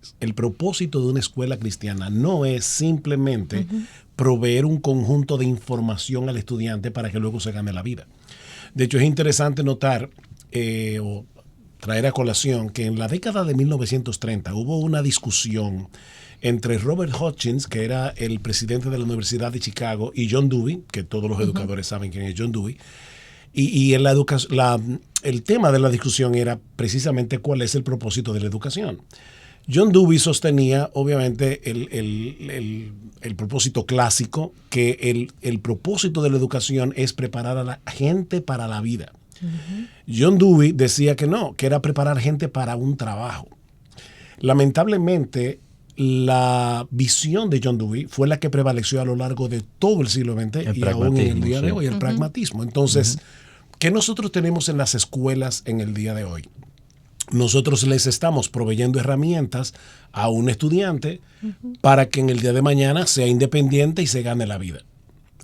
estudiantes. El propósito de una escuela cristiana no es simplemente proveer un conjunto de información al estudiante para que luego se gane la vida. De hecho, es interesante notar o traer a colación que en la década de 1930 hubo una discusión entre Robert Hutchins, que era el presidente de la Universidad de Chicago, y John Dewey, que todos los educadores saben quién es John Dewey. Y en el tema de la discusión era precisamente cuál es el propósito de la educación. John Dewey sostenía, obviamente, el propósito clásico, que el propósito de la educación es preparar a la gente para la vida. John Dewey decía que no, que era preparar gente para un trabajo. Lamentablemente, la visión de John Dewey fue la que prevaleció a lo largo de todo el siglo XX y aún en el día de hoy, el pragmatismo. Entonces, ¿qué nosotros tenemos en las escuelas en el día de hoy? Nosotros les estamos proveyendo herramientas a un estudiante para que en el día de mañana sea independiente y se gane la vida.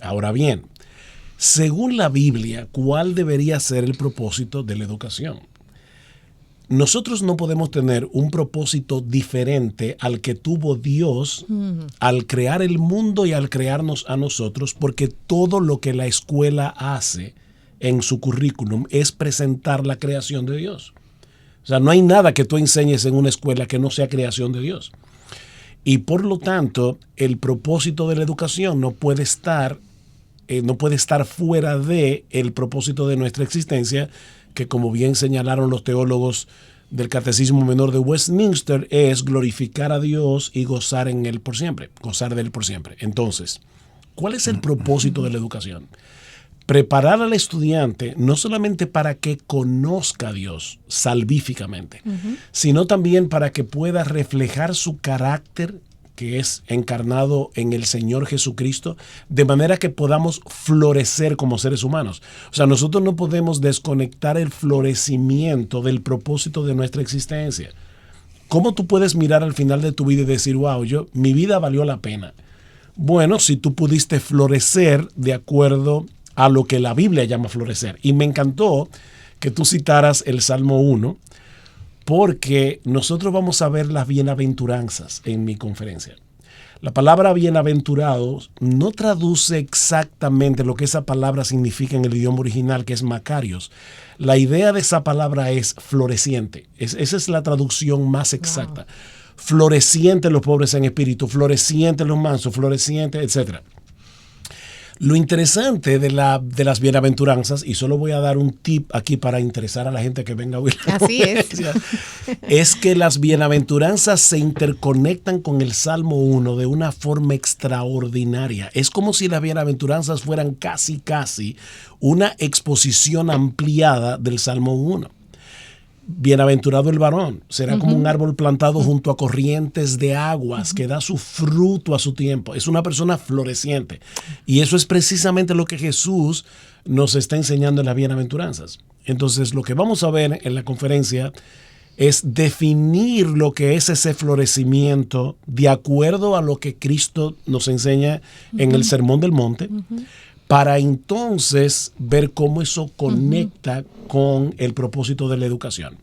Ahora bien, según la Biblia, ¿cuál debería ser el propósito de la educación? Nosotros no podemos tener un propósito diferente al que tuvo Dios al crear el mundo y al crearnos a nosotros, porque todo lo que la escuela hace en su currículum es presentar la creación de Dios. O sea, no hay nada que tú enseñes en una escuela que no sea creación de Dios. Y por lo tanto, el propósito de la educación no puede estar fuera de el propósito de nuestra existencia, que como bien señalaron los teólogos del Catecismo Menor de Westminster, es glorificar a Dios y gozar en Él por siempre, gozar de Él por siempre. Entonces, ¿cuál es el propósito de la educación? Preparar al estudiante no solamente para que conozca a Dios salvíficamente, sino también para que pueda reflejar su carácter, que es encarnado en el Señor Jesucristo, de manera que podamos florecer como seres humanos. O sea, nosotros no podemos desconectar el florecimiento del propósito de nuestra existencia. ¿Cómo tú puedes mirar al final de tu vida y decir, wow, mi vida valió la pena? Bueno, si tú pudiste florecer de acuerdo a lo que la Biblia llama florecer. Y me encantó que tú citaras el Salmo 1, porque nosotros vamos a ver las bienaventuranzas en mi conferencia. La palabra bienaventurados no traduce exactamente lo que esa palabra significa en el idioma original, que es Macarios. La idea de esa palabra es floreciente. Esa es la traducción más exacta. Wow. Floreciente los pobres en espíritu, floreciente los mansos, floreciente, etc. Lo interesante de las bienaventuranzas, y solo voy a dar un tip aquí para interesar a la gente que venga a oír la conferencia, es que las bienaventuranzas se interconectan con el Salmo 1 de una forma extraordinaria. Es como si las bienaventuranzas fueran casi una exposición ampliada del Salmo 1. Bienaventurado el varón, será como un árbol plantado junto a corrientes de aguas que da su fruto a su tiempo. Es una persona floreciente. Y eso es precisamente lo que Jesús nos está enseñando en las bienaventuranzas. Entonces, lo que vamos a ver en la conferencia es definir lo que es ese florecimiento de acuerdo a lo que Cristo nos enseña en el Sermón del Monte, para entonces ver cómo eso conecta con el propósito de la educación.